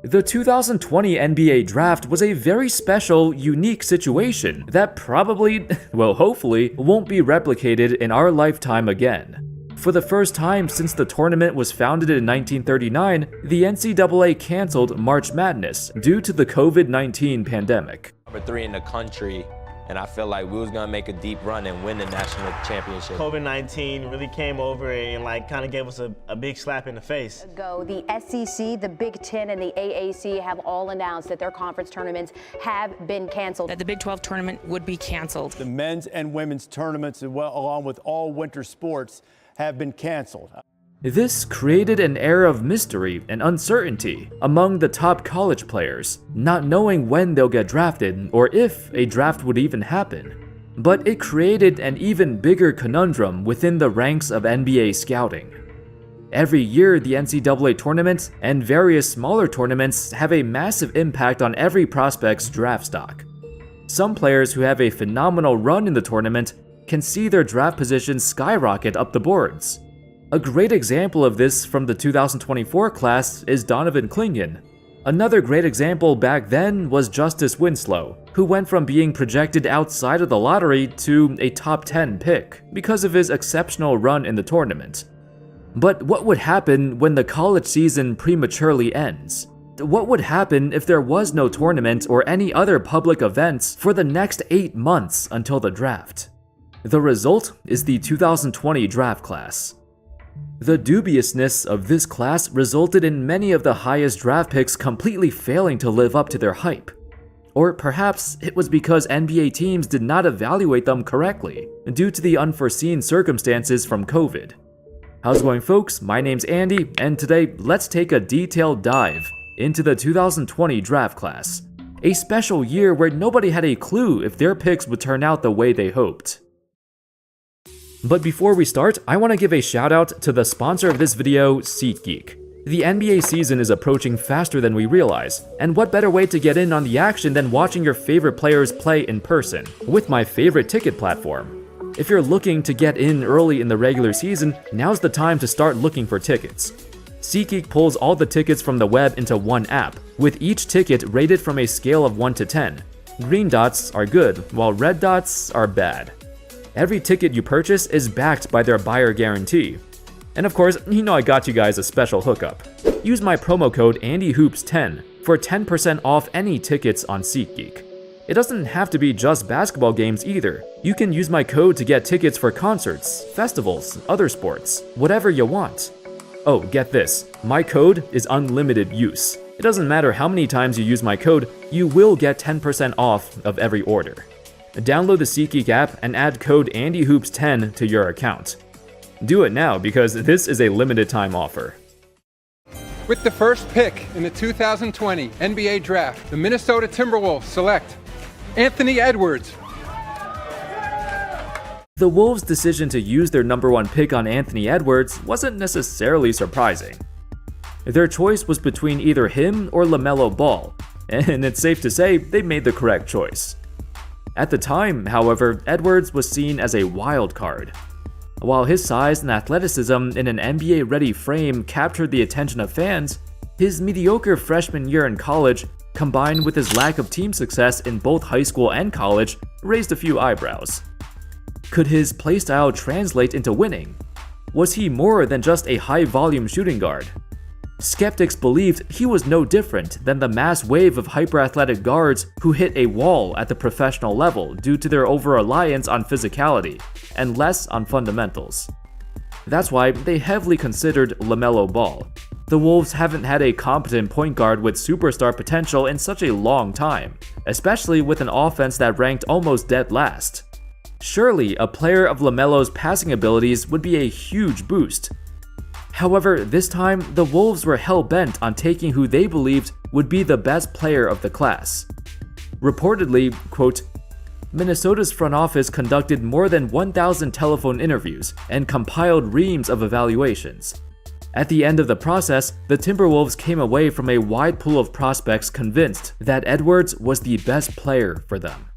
The 2020 NBA draft was a very special, unique situation that probably, well hopefully, won't be replicated in our lifetime again. For the first time since the tournament was founded in 1939, the NCAA canceled March Madness due to the COVID-19 pandemic. Number 3 in the country, and I felt like we was gonna make a deep run and win the national championship. COVID-19 really came over and kind of gave us a big slap in the face. The SEC, the Big Ten, and the AAC have all announced that their conference tournaments have been canceled. That the Big 12 tournament would be canceled. The men's and women's tournaments, along with all winter sports, have been canceled. This created an air of mystery and uncertainty among the top college players, not knowing when they'll get drafted or if a draft would even happen. But it created an even bigger conundrum within the ranks of NBA scouting. Every year, the NCAA tournament and various smaller tournaments have a massive impact on every prospect's draft stock. Some players who have a phenomenal run in the tournament can see their draft positions skyrocket up the boards. A great example of this from the 2024 class is Donovan Clingan. Another great example back then was Justice Winslow, who went from being projected outside of the lottery to a top 10 pick because of his exceptional run in the tournament. But what would happen when the college season prematurely ends? What would happen if there was no tournament or any other public events for the next 8 months until the draft? The result is the 2020 draft class. The dubiousness of this class resulted in many of the highest draft picks completely failing to live up to their hype. Or perhaps it was because NBA teams did not evaluate them correctly due to the unforeseen circumstances from COVID. How's it going, folks? My name's Andy, and today let's take a detailed dive into the 2020 draft class, a special year where nobody had a clue if their picks would turn out the way they hoped. But before we start, I want to give a shout out to the sponsor of this video, SeatGeek. The NBA season is approaching faster than we realize, and what better way to get in on the action than watching your favorite players play in person, with my favorite ticket platform. If you're looking to get in early in the regular season, now's the time to start looking for tickets. SeatGeek pulls all the tickets from the web into one app, with each ticket rated from a scale of 1 to 10. Green dots are good, while red dots are bad. Every ticket you purchase is backed by their buyer guarantee. And of course, you know I got you guys a special hookup. Use my promo code ANDYHOOPS10 for 10% off any tickets on SeatGeek. It doesn't have to be just basketball games either. You can use my code to get tickets for concerts, festivals, other sports, whatever you want. Oh, get this, my code is unlimited use. It doesn't matter how many times you use my code, you will get 10% off of every order. Download the SeatGeek app and add code ANDYHOOPS10 to your account. Do it now because this is a limited time offer. With the first pick in the 2020 NBA Draft, the Minnesota Timberwolves select Anthony Edwards. The Wolves' decision to use their number 1 pick on Anthony Edwards wasn't necessarily surprising. Their choice was between either him or Lamelo Ball, and it's safe to say they made the correct choice. At the time, however, Edwards was seen as a wild card. While his size and athleticism in an NBA-ready frame captured the attention of fans, his mediocre freshman year in college, combined with his lack of team success in both high school and college, raised a few eyebrows. Could his playstyle translate into winning? Was he more than just a high-volume shooting guard? Skeptics believed he was no different than the mass wave of hyper-athletic guards who hit a wall at the professional level due to their over-reliance on physicality and less on fundamentals. That's why they heavily considered Lamelo Ball. The Wolves haven't had a competent point guard with superstar potential in such a long time, especially with an offense that ranked almost dead last. Surely, a player of Lamelo's passing abilities would be a huge boost. However, this time, the Wolves were hell-bent on taking who they believed would be the best player of the class. Reportedly, quote, Minnesota's front office conducted more than 1,000 telephone interviews and compiled reams of evaluations. At the end of the process, the Timberwolves came away from a wide pool of prospects convinced that Edwards was the best player for them.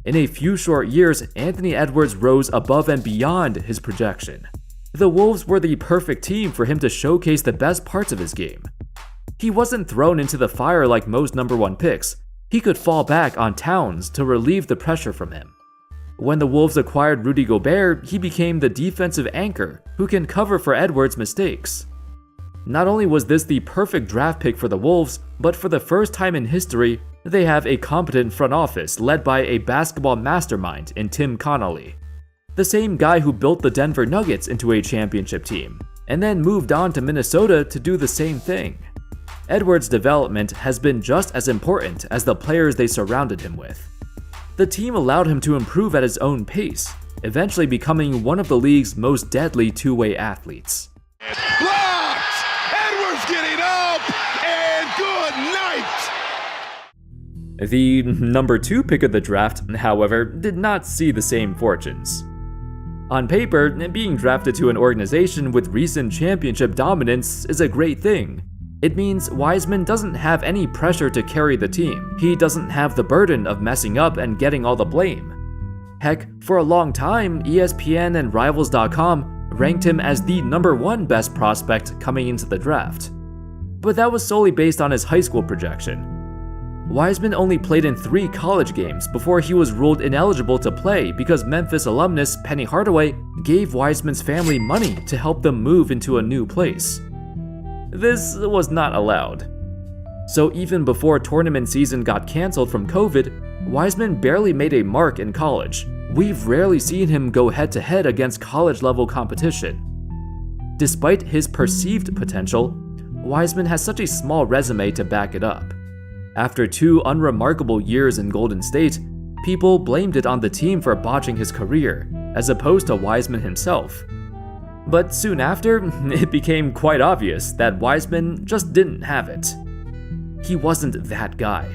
In a few short years, Anthony Edwards rose above and beyond his projection. The Wolves were the perfect team for him to showcase the best parts of his game. He wasn't thrown into the fire like most #1 picks. He could fall back on Towns to relieve the pressure from him. When the Wolves acquired Rudy Gobert, he became the defensive anchor who can cover for Edwards' mistakes. Not only was this the perfect draft pick for the Wolves, but for the first time in history, they have a competent front office led by a basketball mastermind in Tim Connolly, the same guy who built the Denver Nuggets into a championship team, and then moved on to Minnesota to do the same thing. Edwards' development has been just as important as the players they surrounded him with. The team allowed him to improve at his own pace, eventually becoming one of the league's most deadly two-way athletes. Blocked! Edwards getting up, and good night! The #2 pick of the draft, however, did not see the same fortunes. On paper, being drafted to an organization with recent championship dominance is a great thing. It means Wiseman doesn't have any pressure to carry the team. He doesn't have the burden of messing up and getting all the blame. Heck, for a long time, ESPN and Rivals.com ranked him as the #1 best prospect coming into the draft. But that was solely based on his high school projection. Wiseman only played in 3 college games before he was ruled ineligible to play because Memphis alumnus Penny Hardaway gave Wiseman's family money to help them move into a new place. This was not allowed. So even before tournament season got cancelled from COVID, Wiseman barely made a mark in college. We've rarely seen him go head-to-head against college-level competition. Despite his perceived potential, Wiseman has such a small resume to back it up. After 2 unremarkable years in Golden State, people blamed it on the team for botching his career, as opposed to Wiseman himself. But soon after, it became quite obvious that Wiseman just didn't have it. He wasn't that guy.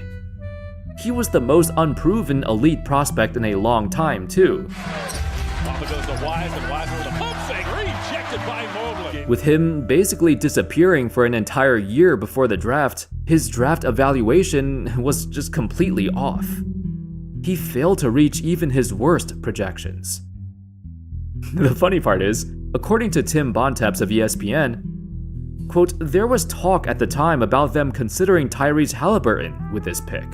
He was the most unproven elite prospect in a long time, too. With him basically disappearing for an entire year before the draft, his draft evaluation was just completely off. He failed to reach even his worst projections. The funny part is, according to Tim Bontemps of ESPN, quote, "There was talk at the time about them considering Tyrese Halliburton with this pick."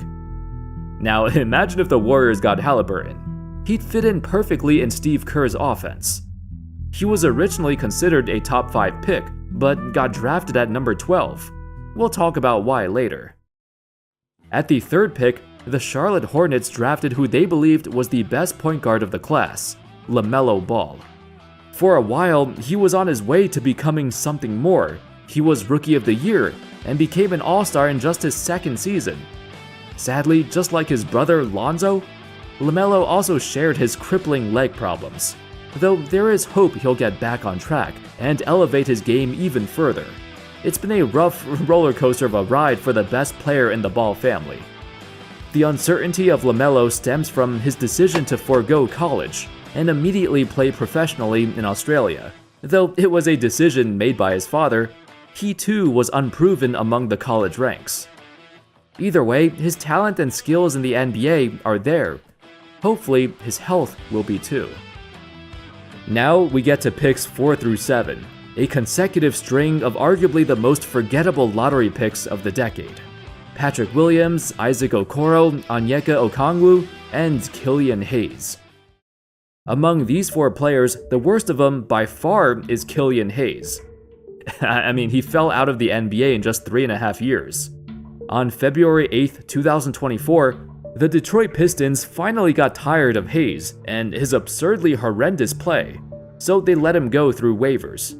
Now, imagine if the Warriors got Halliburton. He'd fit in perfectly in Steve Kerr's offense. He was originally considered a top 5 pick, but got drafted at number 12. We'll talk about why later. At the 3rd pick, the Charlotte Hornets drafted who they believed was the best point guard of the class, Lamelo Ball. For a while, he was on his way to becoming something more. He was Rookie of the Year and became an All-Star in just his 2nd season. Sadly, just like his brother Lonzo, Lamelo also shared his crippling leg problems, though there is hope he'll get back on track and elevate his game even further. It's been a rough roller coaster of a ride for the best player in the Ball family. The uncertainty of Lamelo stems from his decision to forego college and immediately play professionally in Australia. Though it was a decision made by his father, he too was unproven among the college ranks. Either way, his talent and skills in the NBA are there. Hopefully, his health will be too. Now we get to picks 4 through 7, a consecutive string of arguably the most forgettable lottery picks of the decade. Patrick Williams, Isaac Okoro, Onyeka Okongwu, and Killian Hayes. Among these 4 players, the worst of them by far is Killian Hayes. I mean, he fell out of the NBA in just 3.5 years. On February 8, 2024, the Detroit Pistons finally got tired of Hayes and his absurdly horrendous play, so they let him go through waivers.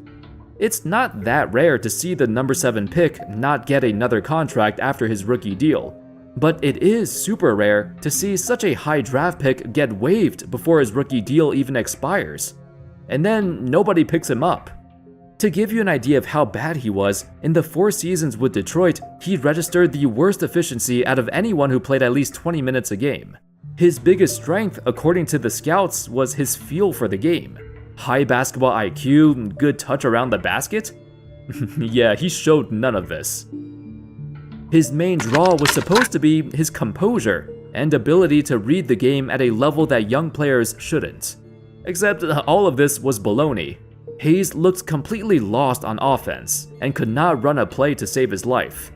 It's not that rare to see the number 7 pick not get another contract after his rookie deal, but it is super rare to see such a high draft pick get waived before his rookie deal even expires, and then nobody picks him up. To give you an idea of how bad he was, in the 4 seasons with Detroit, he registered the worst efficiency out of anyone who played at least 20 minutes a game. His biggest strength, according to the scouts, was his feel for the game. High basketball IQ, good touch around the basket? Yeah, he showed none of this. His main draw was supposed to be his composure and ability to read the game at a level that young players shouldn't. Except all of this was baloney. Hayes looked completely lost on offense and could not run a play to save his life.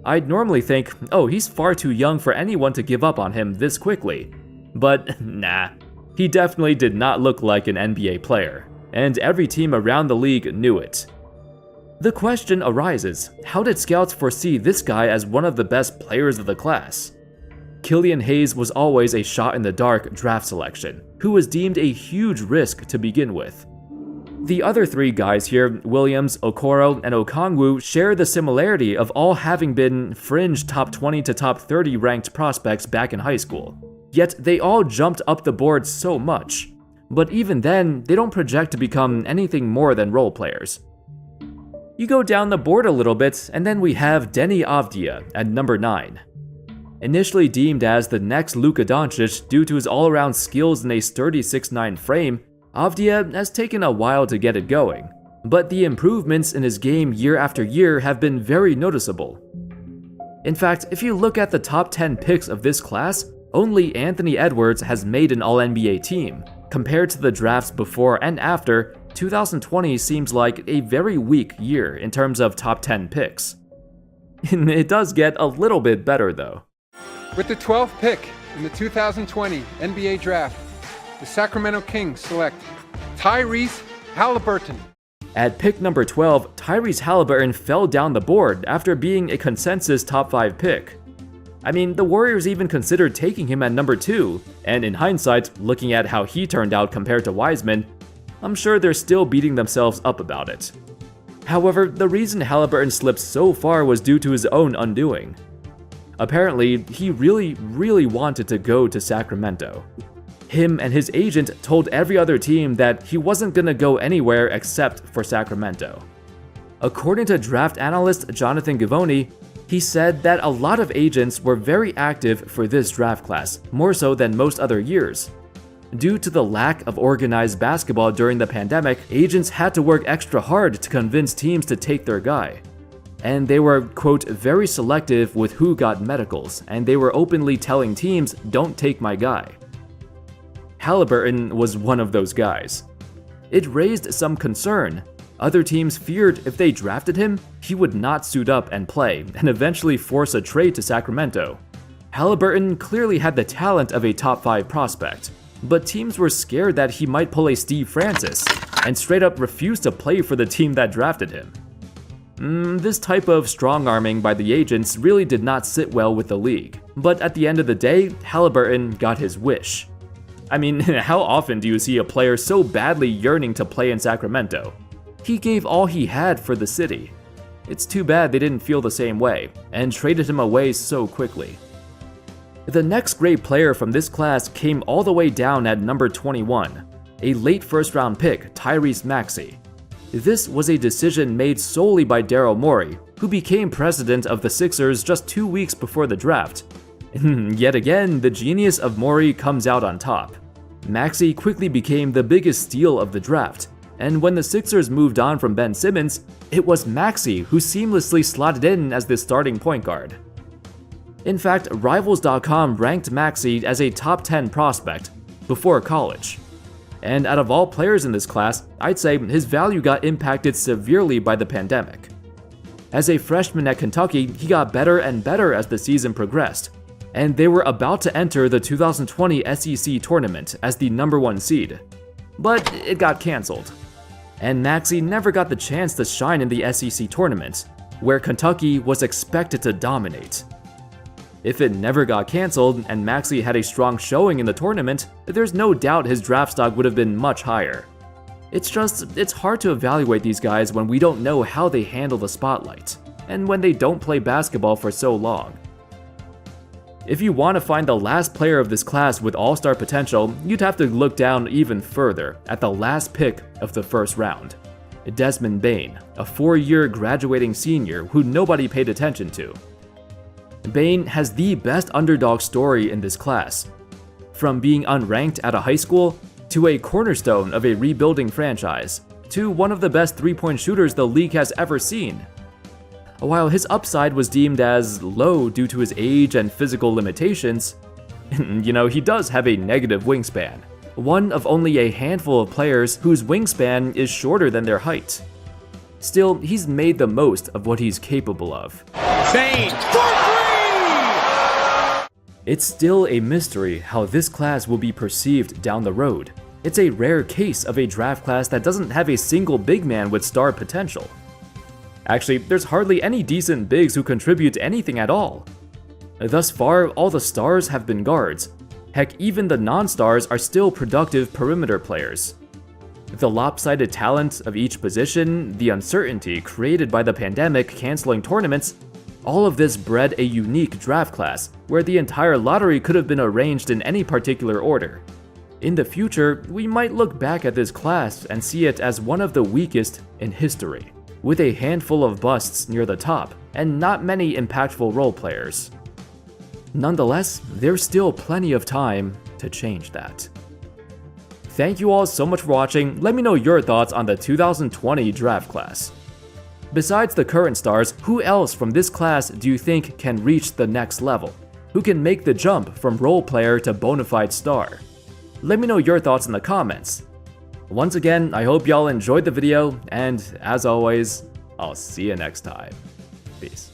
I'd normally think, oh, he's far too young for anyone to give up on him this quickly. But nah, he definitely did not look like an NBA player, and every team around the league knew it. The question arises, how did scouts foresee this guy as one of the best players of the class? Killian Hayes was always a shot-in-the-dark draft selection, who was deemed a huge risk to begin with. The other three guys here, Williams, Okoro, and Okongwu, share the similarity of all having been fringe top 20 to top 30 ranked prospects back in high school. Yet they all jumped up the board so much. But even then, they don't project to become anything more than role players. You go down the board a little bit, and then we have Deni Avdija at number 9. Initially deemed as the next Luka Doncic due to his all-around skills in a sturdy 6'9" frame, Avdija has taken a while to get it going, but the improvements in his game year after year have been very noticeable. In fact, if you look at the top 10 picks of this class, only Anthony Edwards has made an All-NBA team. Compared to the drafts before and after, 2020 seems like a very weak year in terms of top 10 picks. It does get a little bit better though. With the 12th pick in the 2020 NBA Draft, the Sacramento Kings select Tyrese Halliburton. At pick number 12, Tyrese Halliburton fell down the board after being a consensus top 5 pick. I mean, the Warriors even considered taking him at number 2, and in hindsight, looking at how he turned out compared to Wiseman, I'm sure they're still beating themselves up about it. However, the reason Halliburton slipped so far was due to his own undoing. Apparently, he really wanted to go to Sacramento. Him and his agent told every other team that he wasn't gonna go anywhere except for Sacramento. According to draft analyst Jonathan Givony, he said that a lot of agents were very active for this draft class, more so than most other years. Due to the lack of organized basketball during the pandemic, agents had to work extra hard to convince teams to take their guy. And they were, quote, very selective with who got medicals, and they were openly telling teams, don't take my guy. Halliburton was one of those guys. It raised some concern. Other teams feared if they drafted him, he would not suit up and play, and eventually force a trade to Sacramento. Halliburton clearly had the talent of a top 5 prospect, but teams were scared that he might pull a Steve Francis, and straight up refuse to play for the team that drafted him. This type of strong-arming by the agents really did not sit well with the league, but at the end of the day, Halliburton got his wish. I mean, how often do you see a player so badly yearning to play in Sacramento? He gave all he had for the city. It's too bad they didn't feel the same way, and traded him away so quickly. The next great player from this class came all the way down at number 21, a late first-round pick, Tyrese Maxi. This was a decision made solely by Daryl Morey, who became president of the Sixers just 2 weeks before the draft. Yet again, the genius of Morey comes out on top. Maxi quickly became the biggest steal of the draft, and when the Sixers moved on from Ben Simmons, it was Maxi who seamlessly slotted in as the starting point guard. In fact, Rivals.com ranked Maxi as a top 10 prospect before college. And out of all players in this class, I'd say his value got impacted severely by the pandemic. As a freshman at Kentucky, he got better and better as the season progressed, and they were about to enter the 2020 SEC tournament as the number 1 seed. But it got cancelled. And Maxi never got the chance to shine in the SEC tournament, where Kentucky was expected to dominate. If it never got cancelled and Maxi had a strong showing in the tournament, there's no doubt his draft stock would have been much higher. It's hard to evaluate these guys when we don't know how they handle the spotlight, and when they don't play basketball for so long. If you want to find the last player of this class with all-star potential, you'd have to look down even further at the last pick of the first round. Desmond Bane, a 4-year graduating senior who nobody paid attention to. Bane has the best underdog story in this class. From being unranked at a high school, to a cornerstone of a rebuilding franchise, to one of the best 3-point shooters the league has ever seen. While his upside was deemed as low due to his age and physical limitations, he does have a negative wingspan, one of only a handful of players whose wingspan is shorter than their height. Still, he's made the most of what he's capable of. Bane for three! It's still a mystery how this class will be perceived down the road. It's a rare case of a draft class that doesn't have a single big man with star potential. Actually, there's hardly any decent bigs who contribute to anything at all. Thus far, all the stars have been guards. Heck, even the non-stars are still productive perimeter players. The lopsided talent of each position, the uncertainty created by the pandemic canceling tournaments, all of this bred a unique draft class where the entire lottery could have been arranged in any particular order. In the future, we might look back at this class and see it as one of the weakest in history, with a handful of busts near the top and not many impactful role players. Nonetheless, there's still plenty of time to change that. Thank you all so much for watching. Let me know your thoughts on the 2020 draft class. Besides the current stars, who else from this class do you think can reach the next level? Who can make the jump from role player to bona fide star? Let me know your thoughts in the comments. Once again, I hope y'all enjoyed the video, and as always, I'll see you next time. Peace.